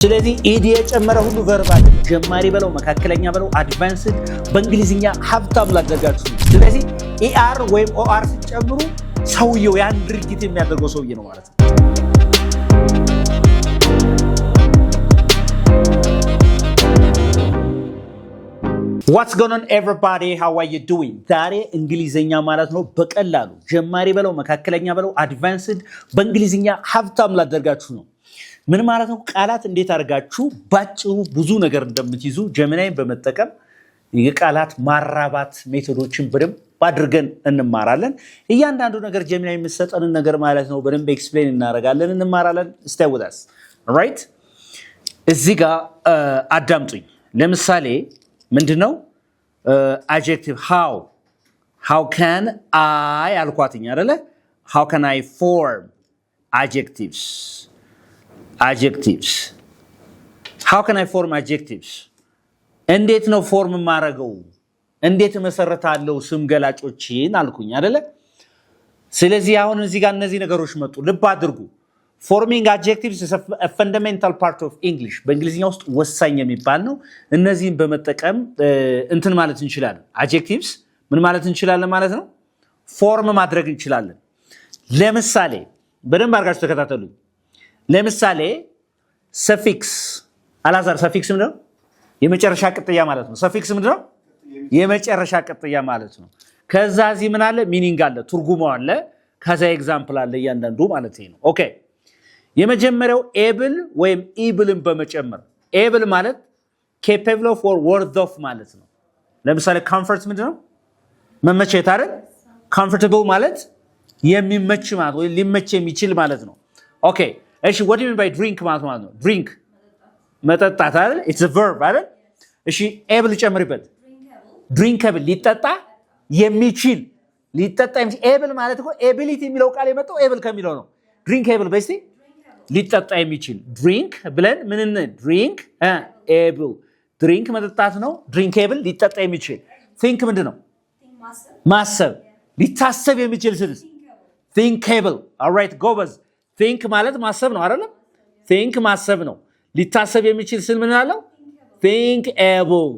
ስለዚህ ኢዲ የጨመረ ሁሉ ቨርብ አለ። ጀማሪ በለው መካከለኛ በለው አድቫንስድ በእንግሊዝኛ ሀብታም ላደርጋችሁ። ስለዚህ ኢአር ወይም ኦአር ሲጨምሩ ሰውየው ያን ድርጊት የሚያደርገው ሰውዬ ነው ማለት ነው። What's going on everybody? How are you doing? ዛሬ እንግሊዝኛ ማለት ነው በቀላሉ ጀማሪ በለው መካከለኛ በለው አድቫንስድ በእንግሊዝኛ ሀብታም ላደርጋችሁ ነው። ምን ማለት ነው? ቃላት እንዴት አድርጋችሁ ባጭሩ ብዙ ነገር እንደምትይዙ ጀሚናይን በመጠቀም የቃላት ማራባት ሜቶዶችን በደንብ አድርገን እንማራለን። እያንዳንዱ ነገር ጀሚናይ የሚሰጠንን ነገር ማለት ነው በደንብ ኤክስፕሌን እናደርጋለን፣ እንማራለን። stay with us. All right? እዚህ ጋር አዳምጡኝ። ለምሳሌ ምንድነው adjective how can I አልኳትኝ አይደለ? how can I form adjectives how can I form adjectives እንዴት ነው ፎርም ማረገው? እንዴት መሰረታለው ስም ገላጮችን አልኩኝ አይደለ? ስለዚህ አሁን እዚህ ጋር እነዚህ ነገሮች መጡ። ልብ አድርጉ። forming adjectives is a fundamental part of English በእንግሊዝኛ ውስጥ ወሳኝ የሚባል ነው። እነዚህን በመጠቀም እንትን ማለት እንችላለን። adjectives ምን ማለት እንችላለን ማለት ነው? ፎርም ማድረግ እንችላለን። ለምሳሌ በደንብ አድርጋችሁ ተከታተሉኝ። ለምሳሌ ሰፊክስ አላዛር ሰፊክስ ምንድነው? የመጨረሻ ቅጥያ ማለት ነው። ሰፊክስ ምንድነው? የመጨረሻ ቅጥያ ማለት ነው። ከዛ እዚህ ምን አለ? ሚኒንግ አለ፣ ትርጉሙ አለ፣ ከዛ ኤግዛምፕል አለ እያንዳንዱ ማለት ነው። ኦኬ የመጀመሪያው ኤብል ወይም ኢብልን በመጨመር ኤብል ማለት capable of or worth of ማለት ነው። ለምሳሌ comfort ምንድነው? መመቸት አይደል? comfortable ማለት የሚመች ማለት ወይ ሊመች የሚችል ማለት ነው። ኦኬ እሺ what do you mean by drink ማለት ነው? drink መጠጣት አይደል? it's a verb አይደል? እሺ able ጨምሪበት። drinkable ሊጠጣ የሚችል ሊጠጣ የሚችል able ማለት እኮ ability የሚለው ቃል የመጣው able ከሚለው ነው። drinkable በስቲ ሊጠጣ የሚችል drink ብለን ምን drink able drink መጠጣት ነው። drinkable ሊጠጣ የሚችል think ምንድነው? ማሰብ ሊታሰብ የሚችል ስልስ thinkable all right ጎበዝ think ማለት ማሰብ ነው አይደል? think ማሰብ ነው። ሊታሰብ የሚችል ስል ምን አለው? thinkable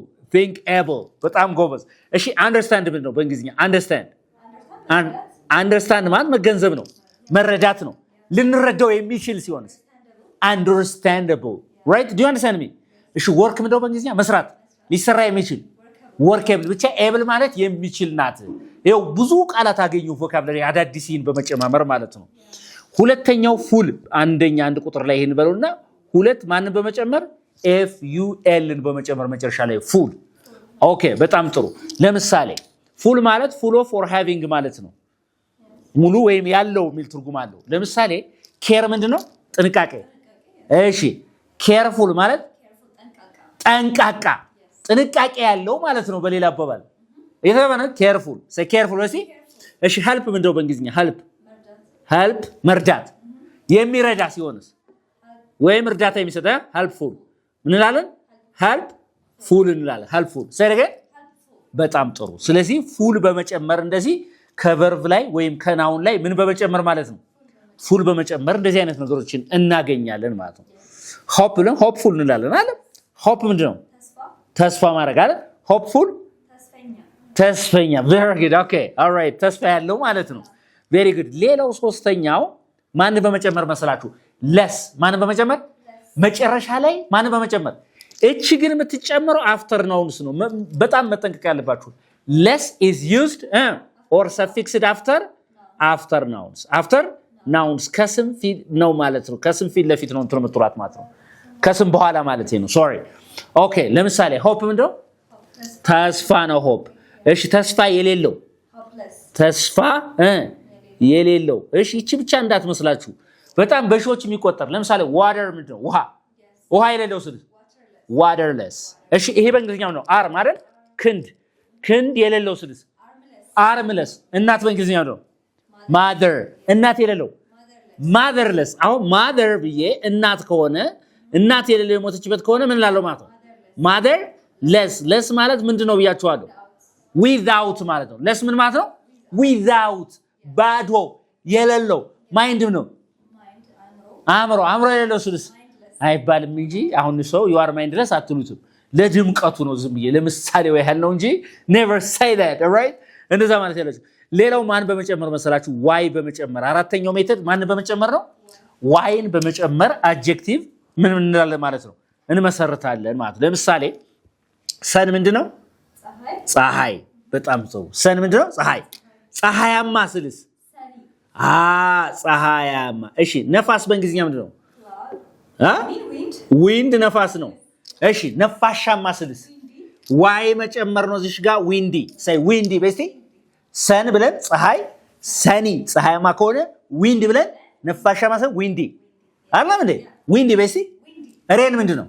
በጣም ጎበዝ። እሺ understand ምንድን ነው በእንግሊዝኛ? understand ማለት መገንዘብ ነው፣ መረዳት ነው። ልንረዳው የሚችል ሲሆንስ understandable right? do you understand me? እሺ work ምንድን ነው በእንግሊዝኛ? መስራት፣ ሊሰራ የሚችል workable ብቻ able ማለት የሚችል ናት። ይኸው ብዙ ቃላት አገኙ ቮካብላሪ አዳዲስን በመጨማመር ማለት ነው። ሁለተኛው ፉል አንደኛ አንድ ቁጥር ላይ ይሄን በሉና ሁለት ማንን በመጨመር FULን በመጨመር መጨረሻ ላይ ፉል። ኦኬ በጣም ጥሩ። ለምሳሌ ፉል ማለት full of or having ማለት ነው። ሙሉ ወይም ያለው የሚል ትርጉም አለው። ለምሳሌ ኬር ምንድነው? ጥንቃቄ። እሺ ኬርፉል ማለት ጠንቃቃ፣ ጥንቃቄ ያለው ማለት ነው። በሌላ አባባል የተባለ ኬርፉል እሺ እሺ ሄልፕ ምንድነው በእንግሊዝኛ? ሄልፕ መርዳት፣ የሚረዳ ሲሆንስ ወይም እርዳታ የሚሰጥ ሄልፕፉል ምን እንላለን? ሄልፕፉል እንላለን። ሄልፕፉል ሰረገ በጣም ጥሩ። ስለዚህ ፉል በመጨመር እንደዚህ ከቨርብ ላይ ወይም ከናውን ላይ ምን በመጨመር ማለት ነው? ፉል በመጨመር እንደዚህ አይነት ነገሮችን እናገኛለን ማለት ነው። ሆፕ ብለን ሆፕፉል እንላለን አይደል? ሆፕ ምንድነው? ተስፋ ማድረግ አይደል? ሆፕፉል ተስፈኛ። very good okay all right ተስፋ ያለው ማለት ነው። very good ሌላው ሶስተኛው ማን በመጨመር መሰላችሁ? less ማን በመጨመር መጨረሻ ላይ ማን በመጨመር እቺ ግን የምትጨምረው after nouns ነው። በጣም መጠንቀቅ ያለባችሁ less is used or suffixed after nouns ከስም ፊት ነው ማለት ነው። ከስም ፊት ለፊት ነው እንትን የምትሏት ማለት ነው። ከስም በኋላ ማለት ነው። sorry okay ለምሳሌ hope ምንድነው? ተስፋ ነው hope። እሺ ተስፋ የሌለው ተስፋ የሌለው። እሺ እቺ ብቻ እንዳትመስላችሁ በጣም በሺዎች የሚቆጠር ለምሳሌ water ምንድነው? ውሃ የሌለው ስል waterless። እሺ ይሄ በእንግሊዝኛው ነው arm አይደል? ክንድ የሌለው ስል armless። እናት በእንግሊዝኛው ነው mother። እናት የሌለው motherless። አሁን mother ብዬ እናት ከሆነ እናት የሌለው የሞተችበት ከሆነ ምን ላለው ማለት ነው? motherless ማለት ምንድነው ብያችኋለሁ? without ማለት ነው። less ምን ማለት ነው? without ባዶ የሌለው ማይንድ ነው። አእምሮ የሌለው ስልስ አይባልም እንጂ አሁን ሰው you are mine ድረስ አትሉትም ለድምቀቱ ነው ዝም ብዬ ለምሳሌው ያህል ነው እንጂ never say that all right እንደዛ ማለት ያለችው ሌላው ማን በመጨመር መሰላችሁ y በመጨመር አራተኛው ሜተድ ማን በመጨመር ነው yን በመጨመር adjective ምን እንላለን ማለት ነው እንመሰርታለን ማለት ለምሳሌ ሰን ምንድነው ፀሐይ በጣም ጥሩ ሰን ምንድነው ፀሐያማ ስልስ ፀሐያማ እሺ ነፋስ በእንግሊዝኛ ምንድነው wind ነፋስ ነው እሺ ነፋሻማ ስልስ y መጨመር ነው እዚህ ጋር windy say windy በስቲ ሰን ብለን ፀሐይ ሰኒ ፀሐያማ ከሆነ wind ብለን ነፋሻማ ሰን windy አይደለም እንዴ windy በስቲ ሬን ምንድነው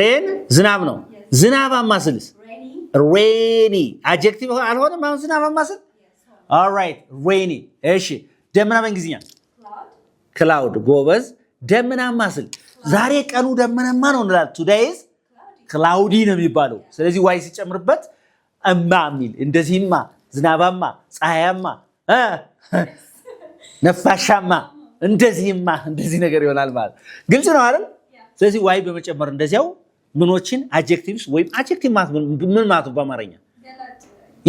ሬን ዝናብ ነው ዝናባማ ስልስ rainy adjective አልሆነም አሁን ዝናባማ ስል all right rainy እሺ ደመና በእንግሊዝኛ cloud ጎበዝ ደመናማ ስል ዛሬ ቀኑ ደመናማ ነው እንላለን today is cloudy ነው የሚባለው ስለዚህ y ሲጨምርበት ሚል እንደዚህማ ዝናባማ ፀሐያማ ነፋሻማ እንደዚህማ እንደዚህ ነገር ይሆናል ማለት ግልጽ ነው አይደል ስለዚህ y በመጨመር እንደዚያው ምኖችን adjectives ወይ adjective ማለት ምን ማለት ነው በአማርኛ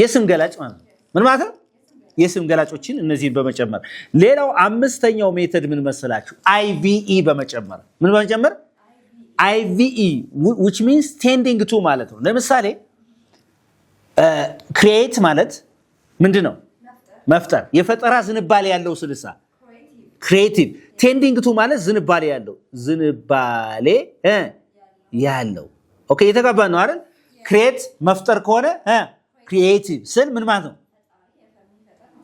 የስም ገላጭ ማለት ምን ማለት ነው የስም ገላጮችን እነዚህን በመጨመር ሌላው አምስተኛው ሜተድ ምን መሰላችሁ IVE በመጨመር ምን በመጨመር IVE which means tending to ማለት ነው ለምሳሌ create ማለት ምንድነው መፍጠር የፈጠራ ዝንባሌ ያለው ስልሳ creative tending to ማለት ዝንባሌ ያለው ኦኬ የተጋባ ነው አይደል create መፍጠር ከሆነ creative ስል ምን ማለት ነው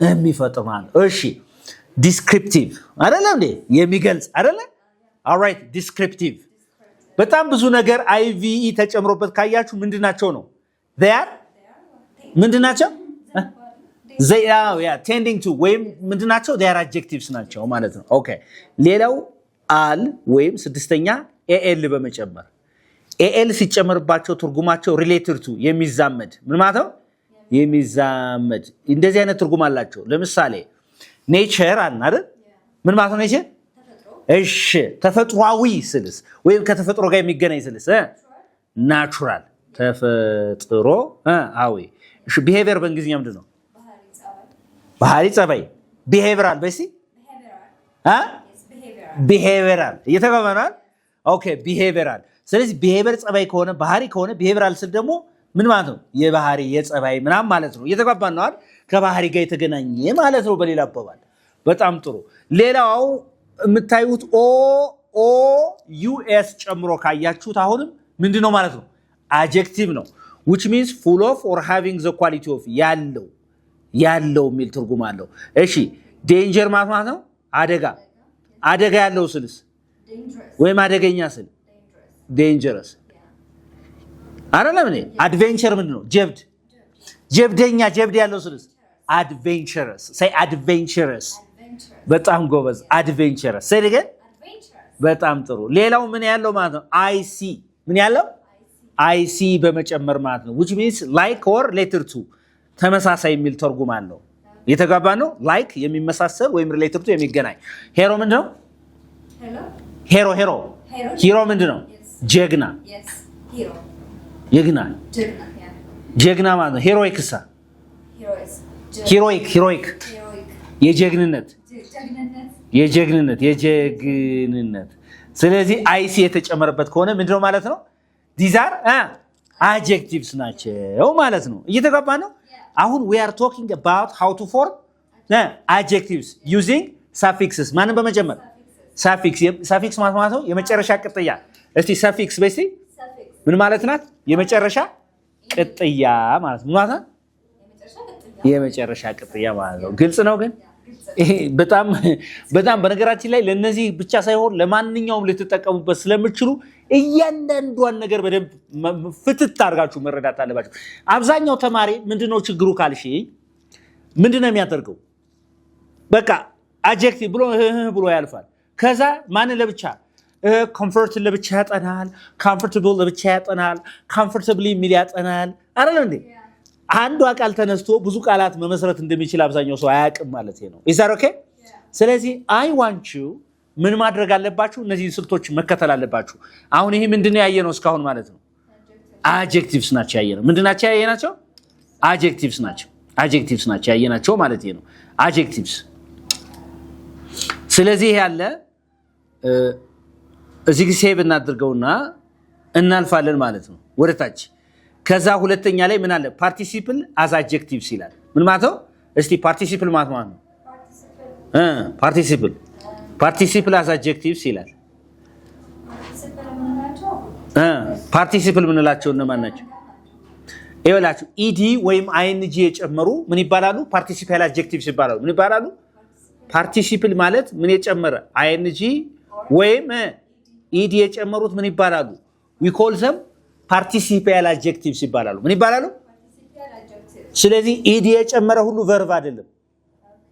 የሚፈጥር ማለት እሺ descriptive አይደለም እንዴ የሚገልጽ አይደለ all right descriptive በጣም ብዙ ነገር IVE ተጨምሮበት ካያችሁ ምንድናቸው ነው they are ምንድናቸው they are tending to ወይም ምንድናቸው they are adjectives ናቸው ማለት ነው ኦኬ ሌላው al ወይም ስድስተኛ al በመጨመር al ሲጨመርባቸው ትርጉማቸው related to የሚዛመድ ምን ማለት ነው የሚዛመድ እንደዚህ አይነት ትርጉም አላቸው ለምሳሌ nature አልን አይደል ምን ማለት ነው nature እሺ ተፈጥሯዊ ስልስ ወይም ከተፈጥሮ ጋር የሚገናኝ ስልስ natural ተፈጥሮ አዊ እሺ behavior በእንግሊዝኛ ምንድነው ባህሪ ጸባይ behavioral በሲ behavioral እየተባባናል ኦኬ behavioral ስለዚህ behavior ጸባይ ከሆነ ባህሪ ከሆነ behavioral ስል ደግሞ ምን ማለት ነው የባህሪ የጸባይ ምናም ማለት ነው እየተጋባን ነው አይደል ከባህሪ ጋር የተገናኘ ማለት ነው በሌላ አባባል በጣም ጥሩ ሌላው የምታዩት OUS ጨምሮ ካያችሁት አሁንም ምንድነው ማለት ነው adjective ነው which means full of or having the quality of ያለው የሚል ትርጉም አለው እሺ danger ማለት ነው አደጋ ያለው ስልስ ወይም አደገኛ ስል dangerous አይደለም እኔ adventure ምንድነው ጀብድ ያለው ስልስ adventurous say adventurous በጣም ጎበዝ adventurous say again በጣም ጥሩ ሌላው ምን ያለው ማለት ነው IC ምን ያለው IC በመጨመር ማለት ነው which means like or related to ተመሳሳይ የሚል ትርጉም አለው የተጋባ ነው like የሚመሳሰል ወይም related to የሚገናኝ ሄሮ ምንድነው ሄሮ ምንድነው ጀግና ጀግና ማለት ነው ሄሮይክሳ ሄሮይክ የጀግንነት ስለዚህ IC የተጨመረበት ከሆነ ምንድነው ማለት ነው these are adjectives ናቸው ማለት ነው እየተጋባ ነው አሁን we are talking about how to form adjectives using suffixes ማንን በመጨመር suffix ማለት ነው የመጨረሻ ቅጥያ እስቲ suffix በስቲ ምን ማለት ናት የመጨረሻ ቅጥያ ማለት ነው ማለት የመጨረሻ ቅጥያ ማለት ነው ግልጽ ነው ግን በጣም በነገራችን ላይ ለነዚህ ብቻ ሳይሆን ለማንኛውም ልትጠቀሙበት ስለምትችሉ እያንዳንዷን ነገር በደንብ ፍትት አድርጋችሁ መረዳት አለባችሁ አብዛኛው ተማሪ ምንድነው ችግሩ ካልሽ ምንድነው የሚያደርገው በቃ adjective ብሎ ያልፋል ከዛ ማን ለብቻ comfort ለብቻ ያጠናል comfortable ለብቻ ያጠናል comfortably ሚል ያጠናል አይደል እንዴ አንዱ አቃል ተነስቶ ብዙ ቃላት መመስረት እንደሚችል አብዛኛው ሰው አያውቅም ማለት ነው is that okay ስለዚህ I want you ምን ማድረግ አለባችሁ እነዚህ ስልቶች መከተል አለባችሁ አሁን ይሄ ምንድነው ያየነው እስካሁን ማለት ነው adjectives ናቸው ያየነው ምንድናቸው ያየናቸው adjectives ናቸው ያየናቸው ማለት ነው adjectives ስለዚህ ያለ እዚህ ሴቭ እናድርገውና እናልፋለን ማለት ነው ወደታች ከዛ ሁለተኛ ላይ ምን አለ participle as adjectives ይላል ምን ማለት ነው እስቲ participle ማለት ነው participle as adjectives ይላል participle ምንላቸው እነማን ናቸው ይወላችሁ ed ወይም ing የጨመሩ ምን ይባላሉ participle adjectives ይባላሉ ምን ይባላሉ participle ማለት ምን የጨመረ ing ወይም ed የጨመሩት ምን ይባላሉ we call them participle adjectives ይባላሉ ምን ይባላሉ ስለዚህ ed የጨመረ ሁሉ verb አይደለም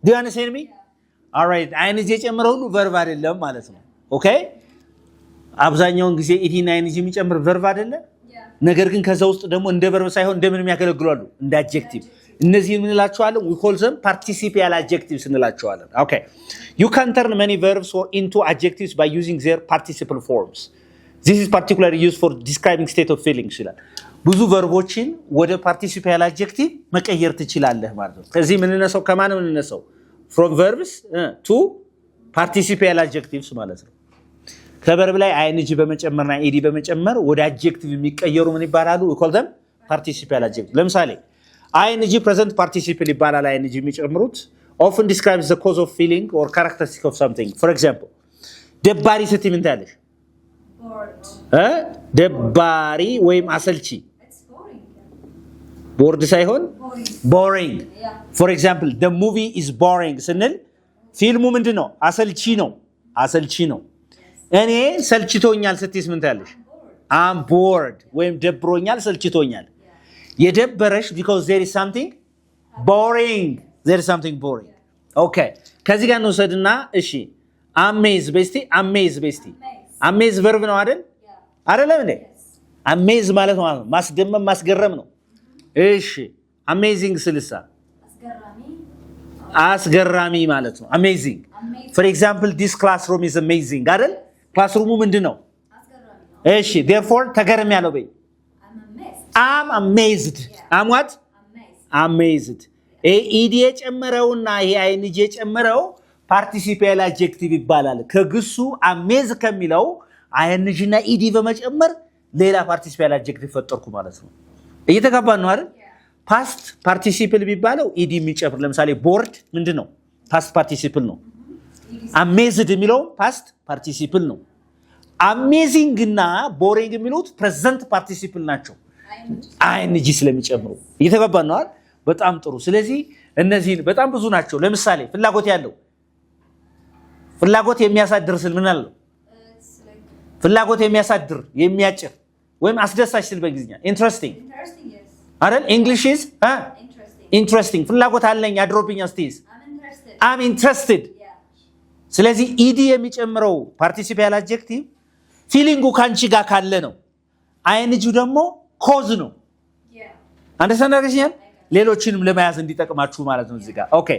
do you understand me all right ing የጨመረ ሁሉ verb አይደለም ማለት ነው ኦኬ አብዛኛውን ጊዜ ed እና ing የሚጨምር verb አይደለም ነገር ግን ከዛ ውስጥ ደግሞ እንደ verb ሳይሆን እንደምን የሚያገለግላሉ እንደ adjective እነዚህ ምን እንላቸዋለን we call them participial adjectives እንላቸዋለን okay you can turn many verbs into adjectives by using their participle forms this is particularly used for describing state of feelings ይላል ብዙ verboችን ወደ participial adjective መቀየር ትችላለህ ማለት ነው ከዚህ ምን እንነሳው ከማን ምን እንነሳው from verbs to participial adjectives ማለት ነው ከverb ላይ ing በመጨመርና ed በመጨመር ወደ adjective የሚቀየሩ ምን ይባላሉ we call them participial adjectives ለምሳሌ ing present participle ይባላል ing የሚጨምሩት often describes the cause of feeling or characteristic of something for example ደባሪ ስትይ ምን ታያለሽ ደባሪ ወይም አሰልቺ bored ሳይሆን boring for example the movie is boring ስንል ፊልሙ ምንድነው አሰልቺ ነው እኔ ሰልችቶኛል ስትይስ ምን ታያለሽ I'm bored ወይም ደብሮኛል ሰልችቶኛል የደበረሽ because there is something boring okay ከዚህ ጋር ነው ሰድና እሺ amaze verb ነው አይደለም እንዴ amaze ማለት ነው ማስደመም ማስገረም ነው እሺ amazing ስልሳ አስገራሚ ማለት ነው amazing for example this classroom is amazing አይደል classroom ምንድነው እሺ therefore ተገርም ያለው በይ I'm amazed I'm what amazed ed የጨመረውና ይሄ ing የጨመረው participial adjective ይባላል ከግሱ amaze ከሚለው ing እና ed በመጨመር ሌላ participial adjective ፈጠርኩ ማለት ነው እየተጋባን ነው አይደል past participle ቢባለው ed የሚጨምር ለምሳሌ bored ምንድነው past participle ነው amazed የሚለው past participle ነው amazing እና boring የሚሉት present participle ናቸው ing ስለሚጨምሩ እየተጋባን ነው አይደል በጣም ጥሩ ስለዚህ እነዚህ በጣም ብዙ ናቸው ለምሳሌ ፍላጎት የሚያሳድር ስል ምን አለው ፍላጎት የሚያሳድር የሚያጭር ወይም አስደሳች ስል በእንግሊዝኛ interesting አይደል english is interesting ፍላጎት አለኝ አድሮብኝ አስቲስ I'm interested ስለዚህ ed የሚጨምረው participial adjective ፊሊንጉ ካንቺ ጋር ካለ ነው ing ደግሞ cause ነው understand አገኘን ሌሎችንም ለማያዝ እንዲጠቅማችሁ ማለት ነው እዚህ ጋር ኦኬ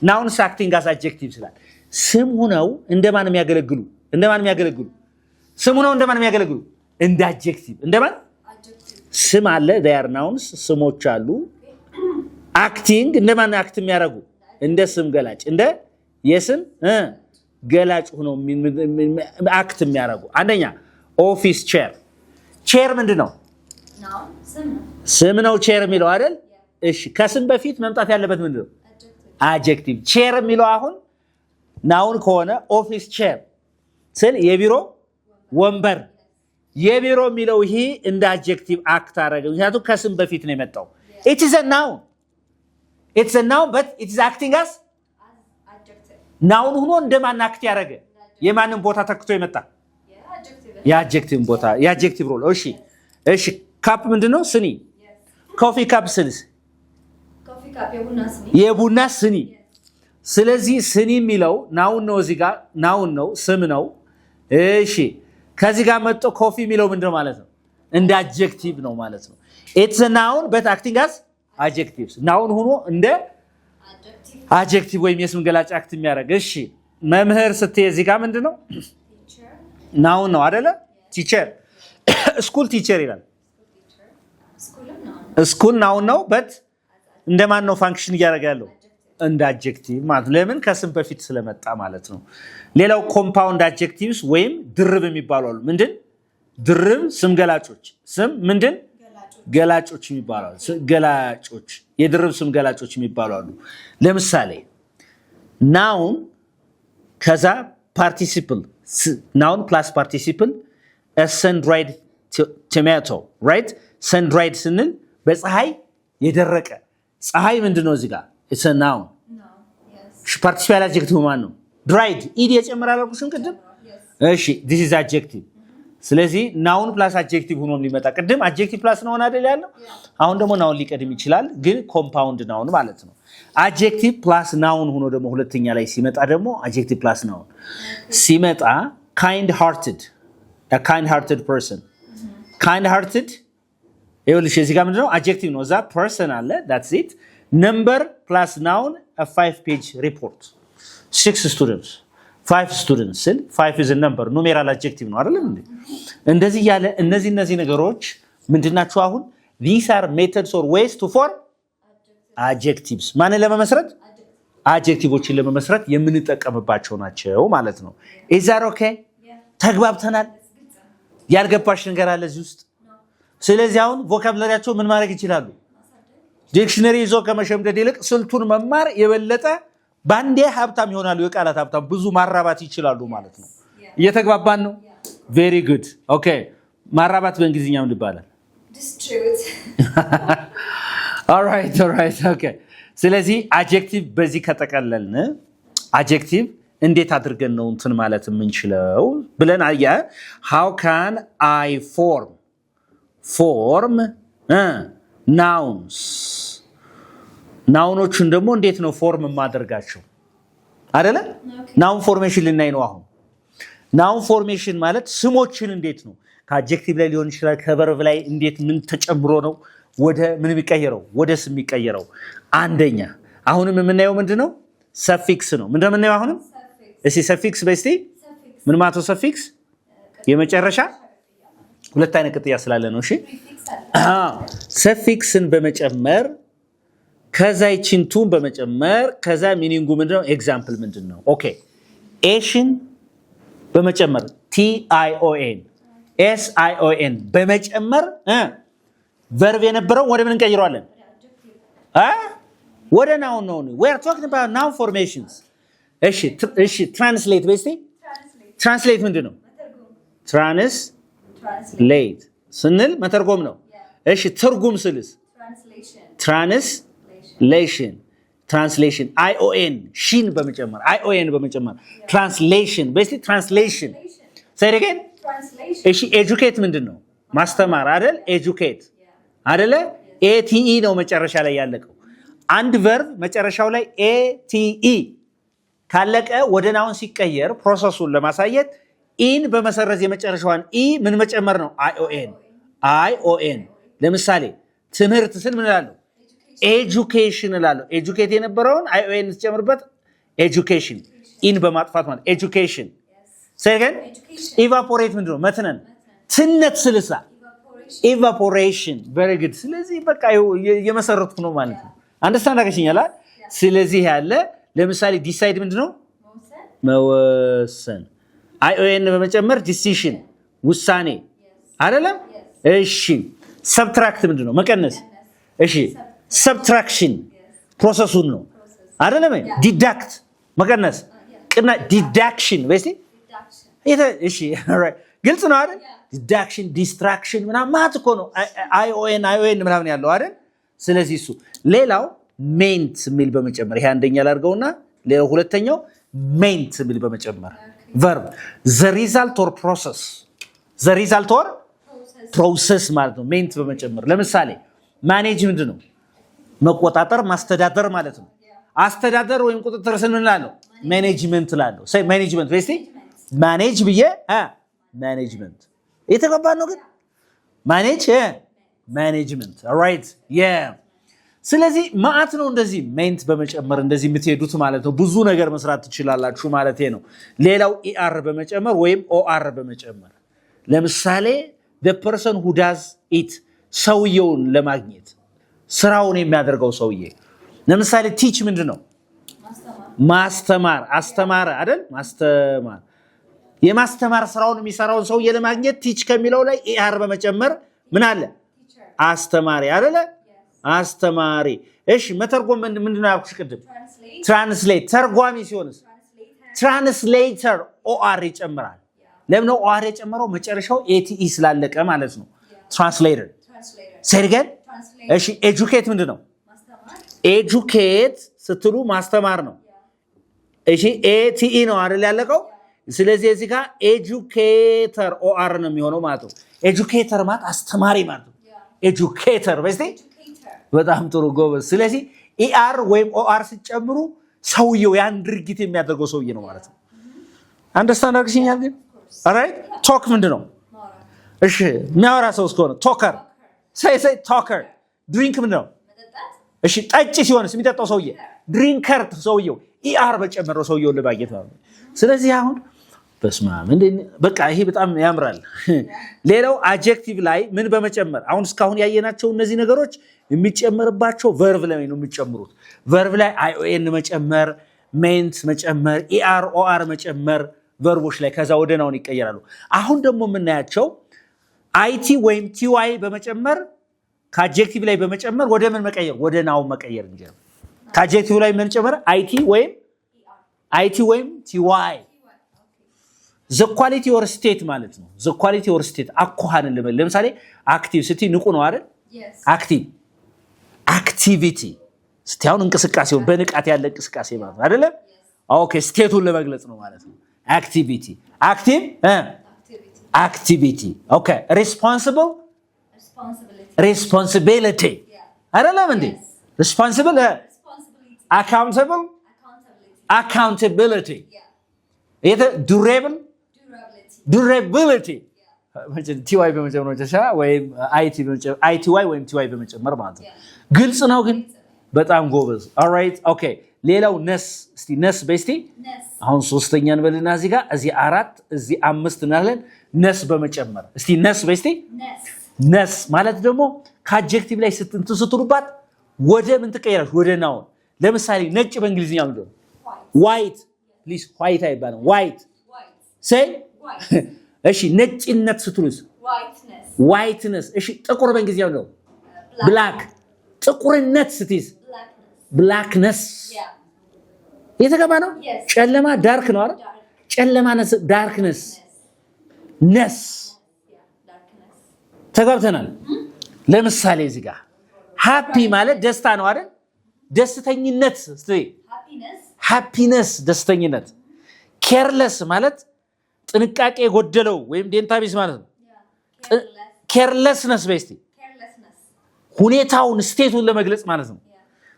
nouns acting as adjectives ይላል ስም ሆነው እንደማን የሚያገለግሉ ስም ሆነው እንደማን የሚያገለግሉ እንደ adjective እንደማን ስም አለ they are nouns ስሞች አሉ acting እንደማን አክት የሚያደርጉ እንደ ስም ገላጭ እንደ የስም ገላጭ ሆነው አክት የሚያደርጉ አንደኛ office chair ምንድነው ስም ነው chair የሚለው አይደል እሺ ከስም በፊት መምጣት ያለበት ምንድነው adjective chair የሚለው አሁን noun ከሆነ office chair ስል የቢሮ ወንበር የቢሮ የሚለው ይሄ እንደ adjective አክት አደረገ ምክንያቱም ከስም በፊት ነው የመጣው it is a noun but it is acting as noun ሆኖ እንደማን አክት ያደረገ የማንን ቦታ ተክቶ የመጣ የadjective ቦታ የadjective ሮል እሺ ካፕ ምንድነው ስኒ ኮፊ ካፕ ስልስ የቡና ስኒ ስለዚህ ስኒ የሚለው ናውን ነው እዚህ ጋር ናውን ነው ስም ነው እሺ ከዚህ ጋር መጥቶ ኮፊ የሚለው ምንድነው ማለት ነው እንደ adjective ነው ማለት ነው it's a noun but acting as adjectives noun ሆኖ እንደ adjective ወይም የስም ገላጭ አክት የሚያደርግ እሺ መምህር ስትይ እዚህ ጋር ምንድነው ናውን ነው አይደለ ቲቸር ስኩል ቲቸር ይላል ስኩል ናውን ነው በት እንደማን ነው ፋንክሽን እያደረገ ያለው እንደ አድጀክቲቭ ማለት ለምን ከስም በፊት ስለመጣ ማለት ነው ሌላው ኮምፓውንድ አድጀክቲቭስ ወይም ድርብ የሚባሉ አሉ ምንድን ድርብ ስም ገላጮች ስም ምንድን ገላጮች የሚባሉ ገላጮች የድርብ ስም ገላጮች የሚባሉ አሉ ለምሳሌ ናውን ከዛ ፓርቲሲፕል ናውን ፕላስ ፓርቲሲፕል sun-dried tomato right sun-dried ስንል በፀሐይ የደረቀ ፀሐይ ምንድነው እዚህ ጋር it's a noun no yes participial adjective ማን ነው dried ed የጨመራል አልኩሽም ቅድም እሺ this is adjective ስለዚህ ናውን ፕላስ አድጀክቲቭ ሆኖ ሊመጣ ቅድም አድጀክቲቭ ፕላስ ናውን አይደል ያለው አሁን ደግሞ ናውን ሊቀድም ይችላል ግን ኮምፓውንድ ናውን ማለት ነው አድጀክቲቭ ፕላስ ናውን ሆኖ ደግሞ ሁለተኛ ላይ ሲመጣ ደግሞ አድጀክቲቭ ፕላስ ናውን ሲመጣ kind hearted a kind hearted person kind hearted ይኸውልሽ እዚህ ጋር ምንድነው አድጀክቲቭ ነው እዛ ፐርሰን አለ that's it number plus noun a 5 page report 6 students 5 students 5 is a number numeral adjective ነው አይደል እንዴ እንደዚህ ያለ እነዚህ ነገሮች ምንድናቸው አሁን these are methods or ways to form adjectives ማንን ለመመስረት adjectiveዎችን ለመመስረት የምንጠቀምባቸው ናቸው ማለት ነው is that okay ተግባብተናል ያልገባሽ ነገር አለ እዚህ ውስጥ ስለዚህ አሁን ቮካብላሪያቸው ምን ማድረግ ይችላሉ ዲክሽነሪ ይዞ ከመሸምደድ ይልቅ ስልቱን መማር የበለጠ ባንዴ ሀብታም ይሆናሉ የቃላት ሀብታም ብዙ ማራባት ይችላሉ ማለት ነው እየተግባባን ነው very good okay ማራባት በእንግሊዝኛ ምን ይባላል distribute all right okay ስለዚህ adjective በዚህ ከተቀለልን adjective እንዴት አድርገን ነው እንትን ማለት የምንችለው ብለን አያ how can I form nouns ናውኖችን ደግሞ እንዴት ነው ፎርም ማድረጋቸው አይደለ ናውን ፎርሜሽን ልናይ ነው አሁን ናውን ፎርሜሽን ማለት ስሞችን እንዴት ነው ከአድጀክቲቭ ላይ ሊሆን ይችላል ከቨርብ ላይ እንዴት ምን ተጨምሮ ነው ወደ ምን የሚቀየረው ወደ ስም የሚቀየረው አንደኛ አሁንም የምናየው ምንድነው ሰፊክስ ነው ምንድነው የምናየው አሁንም እሺ ሰፊክስ በስቲ ምን ማለት ነው ሰፊክስ የመጨረሻ ሁለት አይነት ቅጥያ ስላለ ነው እሺ ሰፊክስን በመጨመር ከዛ ይችንቱን በመጨመር ከዛ ሚኒንጉ ምንድነው ኤግዛምፕል ምንድነው ኦኬ ኤሽን በመጨመር tion sion በመጨመር verb የነበረው ወደ ምን እንቀይረዋለን ወደ noun ነው we are talking about noun formations እሺ translate በስቲ translate ምንድነው translate ስንል መተርጎም ነው እሺ ትርጉም ስልስ translation ion shin በመጨመር translation basically translation say it again እሺ educate ምንድነው ማስተማር አይደል educate አይደለ ate ነው መጨረሻ ላይ ያለቀው አንድ verb መጨረሻው ላይ ate ካለቀ ወደ ናውን ሲቀየር ፕሮሰሱን ለማሳየት in በመሰረዝ የመጨረሻዋን e ምን መጨመር ነው ion ለምሳሌ ትምህርት ስል ምን እላለሁ education እላለሁ educate የነበረውን ion ተጨምርበት education in በማጥፋት ማለት education second evaporate ምንድነው መትነን ትነት ስልሳ evaporation very good ስለዚህ በቃ የመሰረቱት ነው ማለት ነው አንደርስታንድ አገኘኛላ ስለዚህ ያለ ለምሳሌ decide ምንድነው መወሰን ion በመጨመር decision ውሳኔ አይደለም እሺ subtract ምንድነው መቀነስ እሺ subtraction ፕሮሰሱን ነው አይደለም deduct መቀነስ ቅና deduction ወይስ እሺ ራይት ግልጽ ነው አይደል deduction distraction ምናምን ማለት እኮ ነው ion ምናምን ያለው አይደል ስለዚህ እሱ ሌላው meant የሚል በመጨመር ይሄ አንደኛ ላድርገውና ሌላው ሁለተኛው meant የሚል በመጨመር verb the result or process ማለት ነው meant በመጨመር ለምሳሌ manage ምንድነው መቆጣጠር ማስተዳደር ማለት ነው አስተዳደር ወይም ቁጥጥር ስንላለው management ላለው say management ወይስ manage ብዬ management የተገባ ነው ግን manage management all right yeah ስለዚህ ማአት ነው እንደዚህ ሜንት በመጨመር እንደዚህ የምትሄዱት ማለት ነው። ብዙ ነገር መስራት ትችላላችሁ ማለት ነው። ሌላው ኢአር በመጨመር ወይም ኦአር በመጨመር ለምሳሌ the person who does it ሰውየውን ለማግኘት ስራውን የሚያደርገው ሰውዬ ለምሳሌ teach ምንድነው? ማስተማር አስተማረ አይደል? ማስተማር የማስተማር ስራውን የሚሰራውን ሰውዬ ለማግኘት teach ከሚለው ላይ ኢአር በመጨመር ምን አለ? አስተማሪ አይደለ? አስተማሪ። እሺ መተርጎም ምንድነው ያልኩሽ ቅድም? ትራንስሌት። ተርጓሚ ሲሆንስ? ትራንስሌተር ኦአር ይጨምራል። ለምን ነው ኦአር የጨመረው? መጨረሻው ኤቲኢ ስላለቀ ማለት ነው። ትራንስሌተር ሰርገን። እሺ ኤጁኬት ምንድነው? ኤጁኬት ስትሉ ማስተማር ነው። እሺ ኤቲኢ ነው አይደል ያለቀው? ስለዚህ እዚህ ጋር ኤጁኬተር ኦአር ነው የሚሆነው ማለት ነው። ኤጁኬተር ማለት አስተማሪ ማለት ነው። ኤጁኬተር በስቲ በጣም ጥሩ ጎበዝ። ስለዚህ ኢአር ወይም ኦአር ሲጨምሩ ሰውየው ያን ድርጊት የሚያደርገው ሰውዬ ነው ማለት ነው። አንደርስታንድ አድርግሽኛል ግን? ኦልራይት ቶክ ምንድነው? እሺ የሚያወራ ሰው እስከሆነ ቶከር say talker። ድሪንክ ምንድነው? እሺ ጠጪ ሲሆንስ የሚጠጣው ሰውዬ ድሪንከር ሰውየው ኢአር በጨመረው ሰውየውን ለማግኘት ማለት ነው። ስለዚህ አሁን በስማም በቃ ይሄ በጣም ያምራል። ሌላው አድጀክቲቭ ላይ ምን በመጨመር አሁን እስካሁን ያየናቸው እነዚህ ነገሮች የሚጨመርባቸው ቨርብ ላይ ነው የሚጨምሩት። ቨርብ ላይ አይኦኤን መጨመር፣ ሜንት መጨመር፣ ኢአር ኦአር መጨመር ቨርቦች ላይ ከዛ ወደ ናውን ይቀየራሉ። አሁን ደግሞ የምናያቸው አይቲ ወይም ቲዋይ በመጨመር ከአድጀክቲቭ ላይ በመጨመር ወደ ምን መቀየር? ወደ ናውን መቀየር እንጂ ከአድጀክቲቭ ላይ ምን ጨመረ? አይቲ ወይም ቲዋይ the quality or state ማለት ነው። the quality or state አኳኋንን ለምሳሌ አክቲቭ ስቲ ንቁ ነው አይደል? አክቲቭ አክቲቪቲ ስቲያውን እንቅስቃሴው በንቃት ያለ እንቅስቃሴ ማለት አይደለ? ኦኬ ስቴቱን ለመግለጽ ነው ማለት ነው። አክቲቪቲ አክቲቭ አክቲቪቲ ኦኬ ሪስፖንሲብል ሪስፖንሲቢሊቲ አይደለም እንዴ? ሪስፖንሲብል አካውንታብል አካውንታቢሊቲ ዱሬብል ዱሬቢሊቲ ቲዋይ በመጨመር ወይም አይቲዋይ ወይም ቲዋይ በመጨመር ማለት ነው። ግልጽ ነው ግን በጣም ጎበዝ። ኦልራይት ኦኬ። ሌላው ነስ እስቲ ነስ በስቲ አሁን ሶስተኛ እንበልና እዚህ ጋር እዚህ አራት እዚህ አምስት እናለን ነስ በመጨመር እስቲ ነስ በስቲ ነስ ማለት ደግሞ ከአድጀክቲቭ ላይ ስትሉባት ወደ ምን ትቀየራለች? ወደ ናውን። ለምሳሌ ነጭ በእንግሊዝኛ ምንድነው? ዋይት ፕሊዝ ዋይት አይባልም። ዋይት ሴይ እሺ ነጭነት ስትሉስ ዋይትነስ። እሺ ጥቁር በእንግሊዝኛው ነው ብላክ። ጥቁርነት ስትይዝ ብላክነስ። የተገባ ነው። ጨለማ ዳርክ ነው አይደል? ጨለማነስ ዳርክነስ ነስ። ተጋብተናል። ለምሳሌ እዚህ ጋር ሃፒ ማለት ደስታ ነው አይደል? ደስተኝነት ስትይ ሃፒነስ ደስተኝነት። ኬርለስ ማለት ጥንቃቄ የጎደለው ወይም ዴንታቢስ ማለት ነው። ኬርለስነስ በስቲ ሁኔታውን ስቴቱን ለመግለጽ ማለት ነው።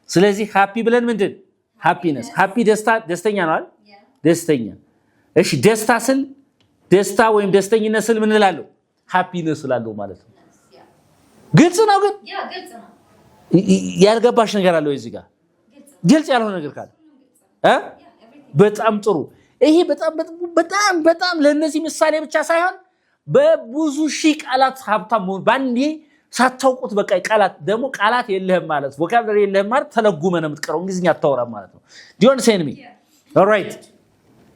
ስለዚህ ሃፒ ብለን ምንድን ሃፒነስ። ሃፒ ደስታ ደስተኛ ነው አይደል? ደስተኛ። እሺ ደስታ ስል ደስታ ወይም ደስተኝነት ስል ምን እላለሁ? ሃፒነስ እላለሁ ማለት ነው። ግልጽ ነው ግን ያልገባሽ ነገር አለ ወይ እዚህ ጋር? ግልጽ ያልሆነ ነገር ካለ በጣም ጥሩ። ይሄ በጣም ለነዚህ ምሳሌ ብቻ ሳይሆን በብዙ ሺህ ቃላት ሀብታም መሆን ባንዴ ሳታውቁት በቃ ቃላት የለህም ማለት ቮካብላሪ የለህም ማለት ተለጉመ ነው የምትቀረው። እንግሊዝኛ አታወራም ማለት ነው። ዲዮን ሴንሚ ኦልራይት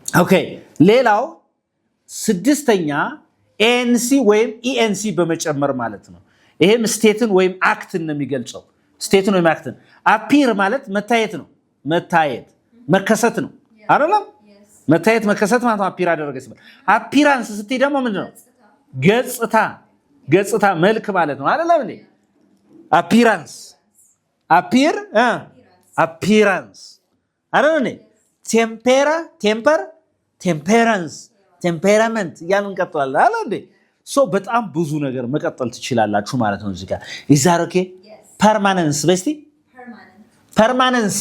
ኦኬ። ሌላው ስድስተኛ ኤንሲ ወይም ኢኤንሲ በመጨመር ማለት ነው። ይሄም ስቴትን ወይም አክትን ነው የሚገልጸው። ስቴትን ወይም አክትን። አፒር ማለት መታየት ነው። መታየት መከሰት ነው አይደለም? መታየት መከሰት ማለት አፒር አደረገ ሲባል፣ አፒራንስ ስትይ ደግሞ ምንድነው? ገጽታ መልክ ማለት ነው አይደለም እንዴ? አፒራንስ አፒራንስ አይደለም እንዴ? ቴምፐራንስ ቴምፐራመንት ያን እንቀጥላለን አይደል እንዴ? በጣም ብዙ ነገር መቀጠል ትችላላችሁ ማለት ነው። እዚህ ጋር ይዛር ኦኬ። ፐርማነንስ በስቲ ፐርማነንስ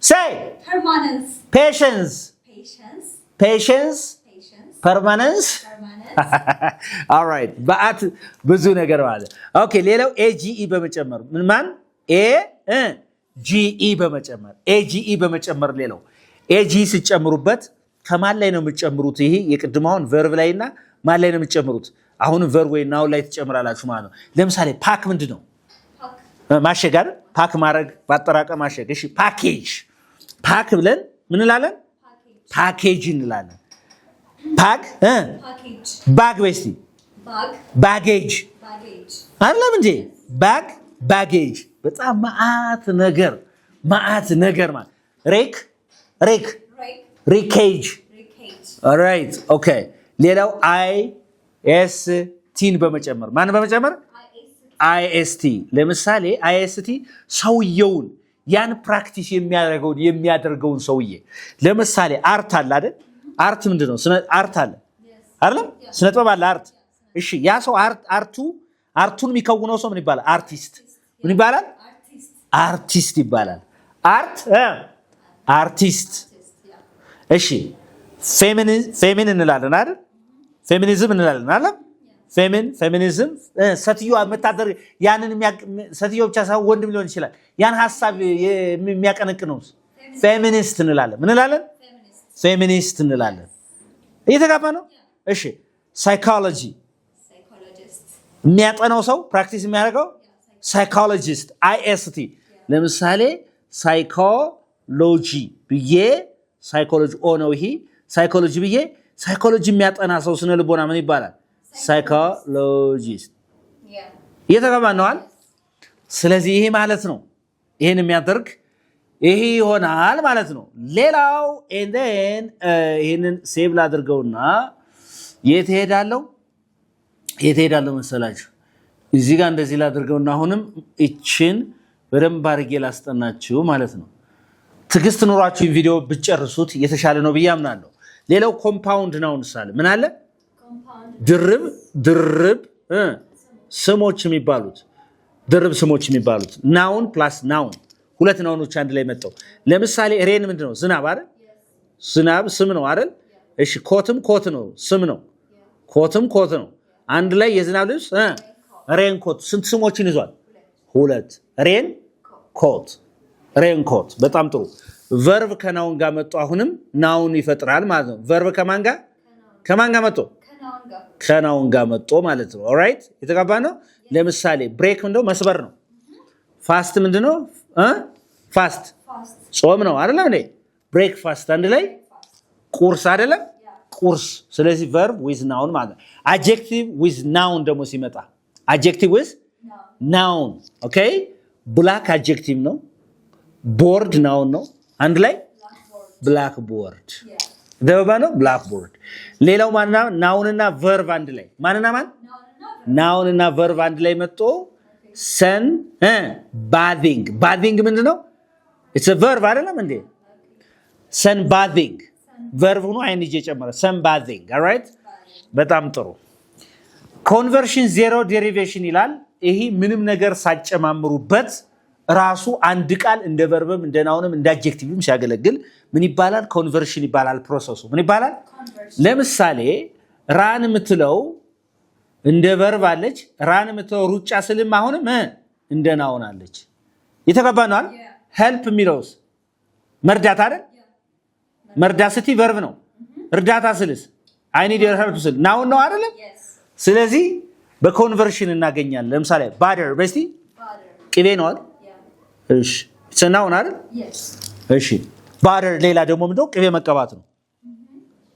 say patience permanence all right በአት ብዙ ነገር ማለት ኦኬ። ሌላው ኤጂኢ በመጨመር ምን ኤጂኢ በመጨመር ኤጂኢ በመጨመር ሌላው ኤጂ ሲጨምሩበት ከማን ላይ ነው የምትጨምሩት? ይሄ የቅድማውን ቨርብ ላይና ማን ላይ ነው የምትጨምሩት? አሁንም ቨርብ ወይ ናውን ላይ ትጨምራላችሁ ማለት ነው። ለምሳሌ ፓክ ምንድን ነው? ማሸግ አይደል? ፓክ ማድረግ ባጠራቀም ማሸግ። እሺ ፓኬጅ ፓክ ብለን ምን እንላለን? ፓኬጅ እንላለን። ፓክ ባግ በስቲ ባጌጅ አይደለም እንዴ? ባግ ባጌጅ በጣም ማአት ነገር ማለት ሬክ ሪኬጅ ኦልራይት ኦኬ። ሌላው አይኤስቲን በመጨመር ማን በመጨመር አይኤስቲ። ለምሳሌ አይኤስቲ ሰውየውን ያን ፕራክቲስ የሚያደርገውን ሰውዬ ለምሳሌ አርት አለ አይደል? አርት ምንድነው? አርት አለ አይደል? ስነ ጥበብ አለ አርት። እሺ ያ ሰው አርቱን የሚከውነው ሰው ምን ይባላል? አርቲስት። ምን ይባላል? አርቲስት ይባላል። አርቲስት። እሺ ፌሚን እንላለን አይደል? ፌሚኒዝም እንላለን አይደል? ፌሚኒዝም ሴትዮዋ የምታደርግ ያንን ሴትዮዋ ብቻ ሳይሆን ወንድም ሊሆን ይችላል። ያን ሀሳብ የሚያቀነቅነው ፌሚኒስት እንላለን። ምን እንላለን? ፌሚኒስት እንላለን። እየተጋባ ነው። እሺ ሳይኮሎጂ የሚያጠናው ሰው ፕራክቲስ የሚያደርገው ሳይኮሎጂስት አይኤስቲ። ለምሳሌ ሳይኮሎጂ ብዬ ሳይኮሎጂ ነው ይሄ ሳይኮሎጂ ብዬ ሳይኮሎጂ የሚያጠና ሰው ስነ ልቦና ምን ይባላል? ሳይኮሎጂስት። እየተገባነዋል። ስለዚህ ይሄ ማለት ነው ይሄን የሚያደርግ ይሄ ይሆናል ማለት ነው። ሌላው ይሄንን ሴቭ ላድርገውና የት ሄዳለሁ መሰላችሁ? እዚህ ጋር እንደዚህ ላድርገውና አሁንም እቺን በደንብ አድርጌ ላስጠናችሁ ማለት ነው። ትዕግስት ኑሯችሁ ቪዲዮ ብትጨርሱት የተሻለ ነው ብዬ አምናለሁ። ሌላው ኮምፓውንድ ናውን ሳለ ምን አለ? ድርብ ስሞች የሚባሉት ናውን ፕላስ ናውን ሁለት ናውኖች አንድ ላይ መጣው። ለምሳሌ ሬን ምንድነው? ዝናብ አይደል? ዝናብ ስም ነው አይደል? እሺ ኮትም ኮት ነው ስም ነው። ኮትም ኮት ነው። አንድ ላይ የዝናብ ልብስ ሬን ኮት ስንት ስሞችን ይዟል? ሁለት። ሬን ኮት። በጣም ጥሩ። ቨርብ ከናውን ጋር መጥቶ አሁንም ናውን ይፈጥራል ማለት ነው። ቨርብ ከማን ጋር መጥቶ? ከናውን ጋር መጥቶ ማለት ነው። ኦልራይት የተጋባ ነው። ለምሳሌ ብሬክ ምንድነው? መስበር ነው። ፋስት ምንድነው? ፋስት ጾም ነው አይደለም እንዴ? ብሬክ ፋስት አንድ ላይ ቁርስ አይደለም? ቁርስ። ስለዚህ ቨርብ ዊዝ ናውን ማለት ነው። አድጀክቲቭ ዊዝ ናውን ደግሞ ሲመጣ አድጀክቲቭ ዊዝ ናውን ኦኬ። ብላክ አድጀክቲቭ ነው። ቦርድ ናውን ነው። አንድ ላይ ብላክ ቦርድ ደበባ ነው። ብላክ ቦርድ። ሌላው ማንና ናውንና ቨርብ አንድ ላይ ማንና ማን? ናውንና ቨርብ አንድ ላይ መጥቶ ሰን ባዚንግ ምንድነው? ኢትስ አ ቨርብ አይደለም እንዴ? ሰን ባዚንግ ቨርብ ሆኖ አይን እየጨመረ ሰን ባዚንግ ኦልራይት። በጣም ጥሩ። ኮንቨርሽን ዜሮ ዴሪቬሽን ይላል። ይሄ ምንም ነገር ሳጨማምሩበት ራሱ አንድ ቃል እንደ ቨርብም እንደ ናውንም እንደ አድጀክቲቭም ሲያገለግል ምን ይባላል? ኮንቨርሽን ይባላል። ፕሮሰሱ ምን ይባላል? ለምሳሌ ራን የምትለው እንደ ቨርብ አለች። ራን የምትለው ሩጫ ስልም አሁንም እንደ ናውን አለች። የተቀባነዋል። ሄልፕ የሚለውስ መርዳት አይደል? መርዳት ስቲ ቨርብ ነው። እርዳታ ስልስ አይ ኒድ ዮር ሄልፕ ስል ናውን ነው አይደል? ስለዚህ በኮንቨርሽን እናገኛለን። ለምሳሌ ባደር በስቲ ቅቤ ነው አይደል? እሺ ናውን አይደል? እሺ ባደር። ሌላ ደግሞ ምንድነው? ቅቤ መቀባት ነው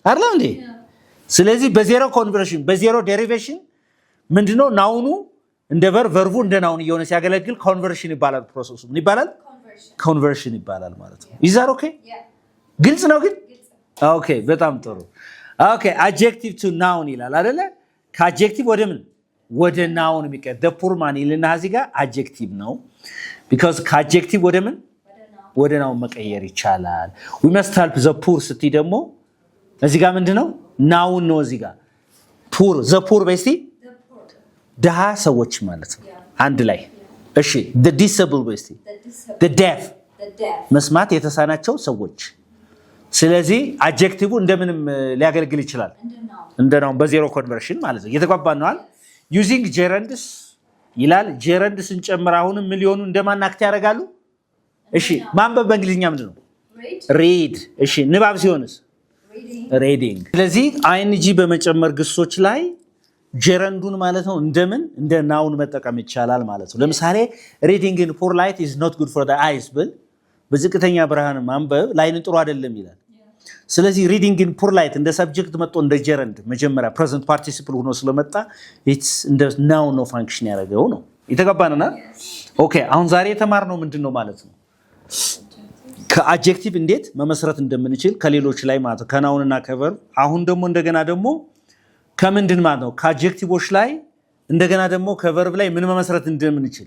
አይደል እንዴ? ስለዚህ በዜሮ ኮንቨርሽን በዜሮ ዴሪቬሽን ምንድነው? ናውኑ እንደ ቨርቡ እንደ ናውን እየሆነ ሲያገለግል ኮንቨርሽን ይባላል። ፕሮሰሱ ምን ይባላል? ኮንቨርሽን ይባላል ማለት ነው። ይዛር ኦኬ። ግልጽ ነው ግን? ኦኬ በጣም ጥሩ። ኦኬ አድጀክቲቭ ቱ ናውን ይላል አይደለ? ከአድጀክቲቭ ወደ ምን? ወደ ናውን የሚቀር the poor man ይልና እዚህ ጋር አድጀክቲቭ ነው። because ከአድጀክቲቭ ወደ ምን? ወደ ናውን መቀየር ይቻላል። we must help the poor ስቲ ደግሞ እዚህ ጋር ምንድነው? ናውን ነው እዚህ ጋር ፑር the poor በስቲ ድሃ ሰዎች ማለት ነው አንድ ላይ። እሺ the disabled በስቲ the deaf መስማት የተሳናቸው ሰዎች። ስለዚህ አድጀክቲቭ እንደምንም ሊያገለግል ይችላል እንደናው በዜሮ ኮንቨርሽን ማለት ነው። እየተጓባን ነዋል። ዩዚንግ ጀረንድስ ይላል ጀረንድ ስንጨምር አሁንም ሚሊዮኑ እንደማን አክት ያደርጋሉ እሺ ማንበብ በእንግሊዝኛ ምንድነው read እሺ ንባብ ሲሆንስ reading ስለዚህ ing በመጨመር ግሶች ላይ ጀረንዱን ማለት ነው እንደምን እንደ ናውን መጠቀም ይቻላል ማለት ነው ለምሳሌ reading in poor light is not good for the eyes ብል በዝቅተኛ ብርሃን ማንበብ ላይን ጥሩ አይደለም ይላል ስለዚህ reading in poor light እንደ ሰብጀክት መጥቶ እንደ ጀረንድ መጀመሪያ present participle ሆኖ ስለመጣ it's እንደ ናውን ነው ፋንክሽን ያደርገው ነው የተገባነና ኦኬ አሁን ዛሬ የተማርነው ምንድነው ማለት ነው ከአድጀክቲቭ እንዴት መመስረት እንደምንችል ከሌሎች ላይ ማለት ከናውንና ከቨርብ አሁን ደግሞ እንደገና ደግሞ ከምንድን ማለት ነው ከአድጀክቲቮች ላይ እንደገና ደግሞ ከቨርብ ላይ ምን መመስረት እንደምንችል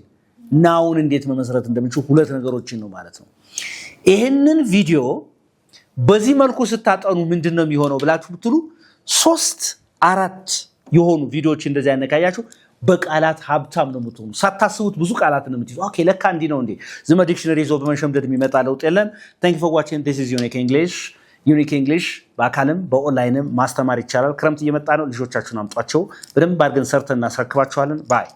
ናውን እንዴት መመስረት እንደምንችል ሁለት ነገሮችን ነው ማለት ነው ይሄንን ቪዲዮ በዚህ መልኩ ስታጠኑ ምንድነው የሚሆነው ብላችሁ ብትሉ 3-4 የሆኑ ቪዲዮዎች እንደዚህ ያነካያችሁ በቃላት ሀብታም ነው የምትሆኑ ሳታስቡት ብዙ ቃላት ነው የምትይዙ ኦኬ ለካ እንዲ ነው እንዴ ዝም ዲክሽነሪ ዞ በመሸምደድ የሚመጣ ለውጥ የለም thank you for watching this is unique english በአካልም በኦንላይንም ማስተማር ይቻላል ክረምት እየመጣ ነው ልጆቻችሁን አምጧቸው በደንብ አድርገን ሰርተን እናስረክባችኋለን ባይ